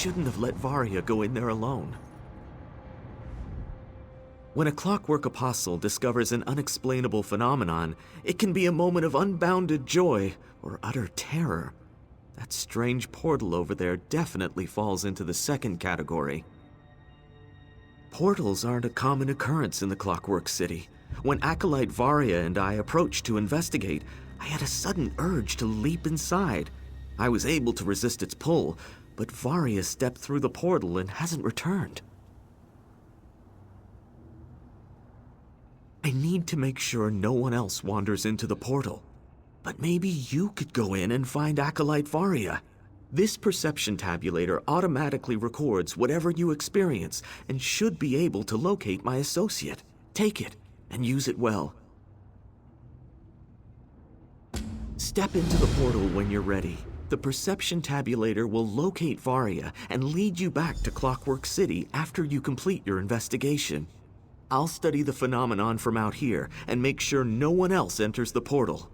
shouldn't have let Varia go in there alone. When a Clockwork apostle discovers an unexplainable phenomenon, it can be a moment of unbounded joy or utter terror. That strange portal over there definitely falls into the second category. Portals aren't a common occurrence in the Clockwork City. When Acolyte Varia and I approached to investigate, I had a sudden urge to leap inside. I was able to resist its pull, but Varia stepped through the portal and hasn't returned. I need to make sure no one else wanders into the portal. But maybe you could go in and find Acolyte Varia. This perception tabulator automatically records whatever you experience and should be able to locate my associate. Take it and use it well. Step into the portal when you're ready. The perception tabulator will locate Varia and lead you back to Clockwork City after you complete your investigation. I'll study the phenomenon from out here and make sure no one else enters the portal.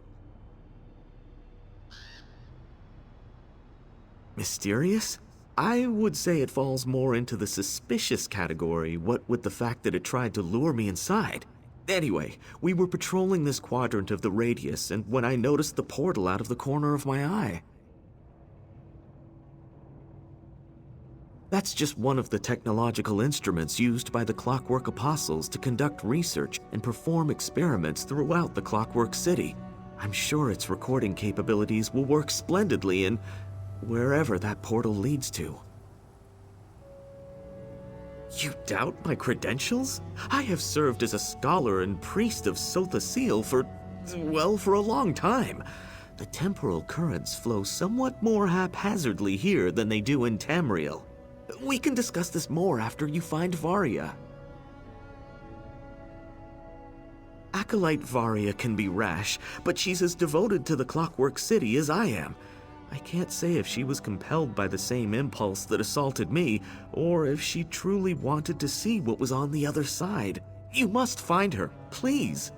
Mysterious? I would say it falls more into the suspicious category, what with the fact that it tried to lure me inside. Anyway, we were patrolling this quadrant of the radius, and when I noticed the portal out of the corner of my eye. That's just one of the technological instruments used by the Clockwork Apostles to conduct research and perform experiments throughout the Clockwork City. I'm sure its recording capabilities will work splendidly in wherever that portal leads to. You doubt my credentials? I have served as a scholar and priest of Sotha Seal for a long time. The temporal currents flow somewhat more haphazardly here than they do in Tamriel. We can discuss this more after you find Varia. Acolyte Varia can be rash, but she's as devoted to the Clockwork City as I am. I can't say if she was compelled by the same impulse that assaulted me, or if she truly wanted to see what was on the other side. You must find her, please.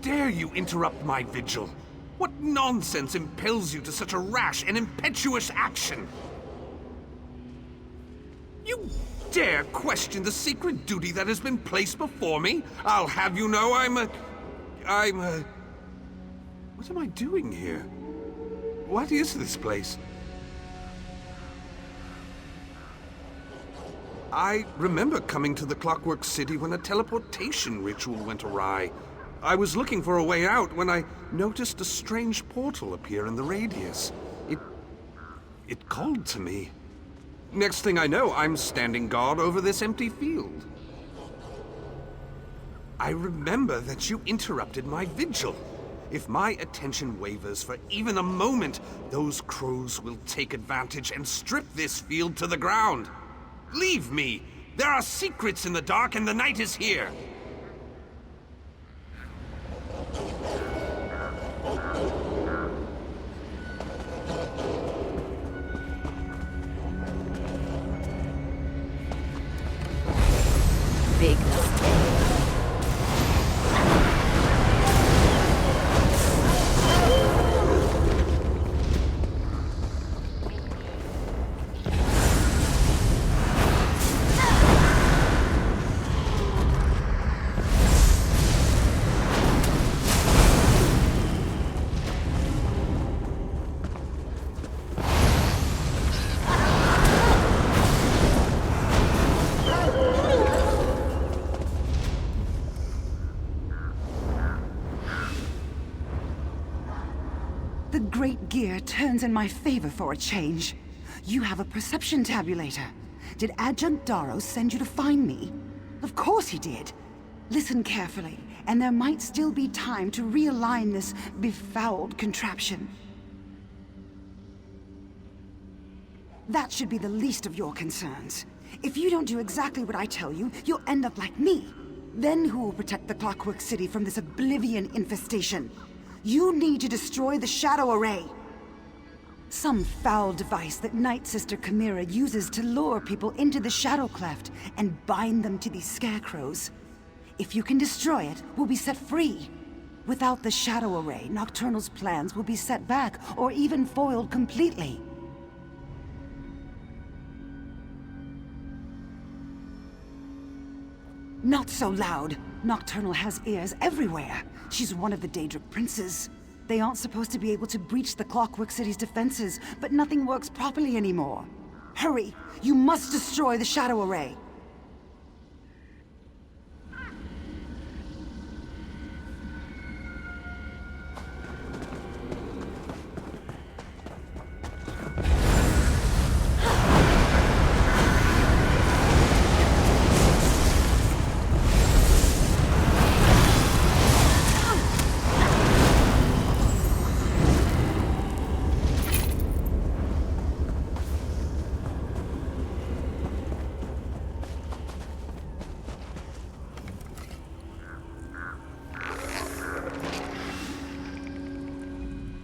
dare you interrupt my vigil? What nonsense impels you to such a rash and impetuous action? You dare question the sacred duty that has been placed before me? I'll have you know What am I doing here? What is this place? I remember coming to the Clockwork City when a teleportation ritual went awry. I was looking for a way out when I noticed a strange portal appear in the radius. It called to me. Next thing I know, I'm standing guard over this empty field. I remember that you interrupted my vigil. If my attention wavers for even a moment, those crows will take advantage and strip this field to the ground. Leave me! There are secrets in the dark and the night is here! Big mistake. The Great Gear turns in my favor for a change. You have a perception tabulator. Did Adjunct Daro send you to find me? Of course he did. Listen carefully, and there might still be time to realign this befouled contraption. That should be the least of your concerns. If you don't do exactly what I tell you, you'll end up like me. Then who will protect the Clockwork City from this oblivion infestation? You need to destroy the Shadow Array. Some foul device that Night Sister Chimera uses to lure people into the Shadow Cleft and bind them to these scarecrows. If you can destroy it, we'll be set free. Without the Shadow Array, Nocturnal's plans will be set back or even foiled completely. Not so loud. Nocturnal has ears everywhere. She's one of the Daedric princes. They aren't supposed to be able to breach the Clockwork City's defenses, but nothing works properly anymore. Hurry! You must destroy the Shadow Array!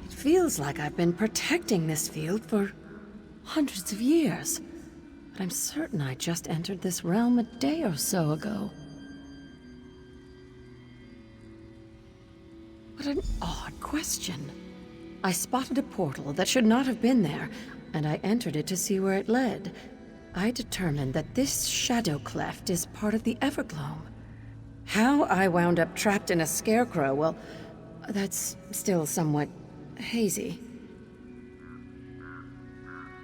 Feels like I've been protecting this field for hundreds of years. But I'm certain I just entered this realm a day or so ago. What an odd question. I spotted a portal that should not have been there, and I entered it to see where it led. I determined that this shadow cleft is part of the Evergloam. How I wound up trapped in a scarecrow, well, that's still somewhat hazy.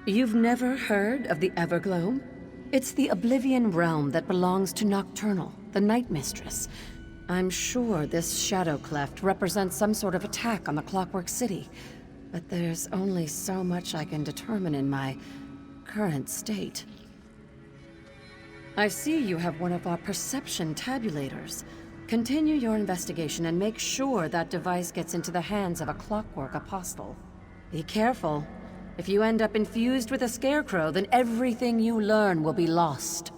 You've never heard of the Evergloam? It's the Oblivion realm that belongs to Nocturnal, the Night Mistress. I'm sure this shadow cleft represents some sort of attack on the Clockwork City, but there's only so much I can determine in my current state. I see you have one of our perception tabulators. Continue your investigation and make sure that device gets into the hands of a Clockwork apostle. Be careful. If you end up infused with a scarecrow, then everything you learn will be lost.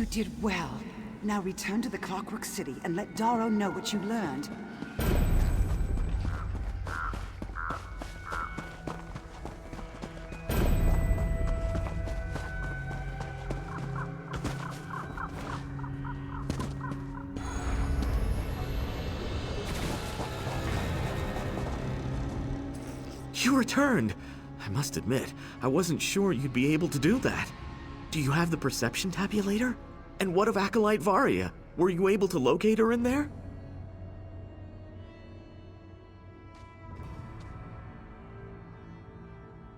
You did well. Now return to the Clockwork City and let Daro know what you learned. You returned! I must admit, I wasn't sure you'd be able to do that. Do you have the perception tabulator? And what of Acolyte Varia? Were you able to locate her in there?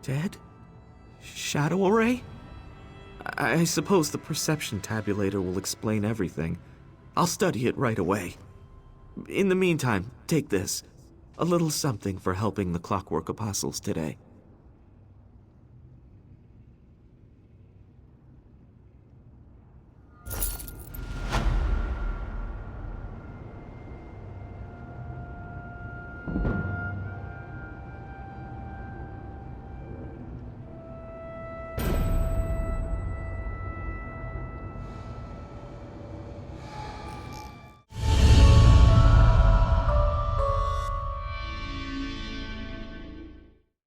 Dead? Shadow array? I suppose the perception tabulator will explain everything. I'll study it right away. In the meantime, take this. A little something for helping the Clockwork Apostles today.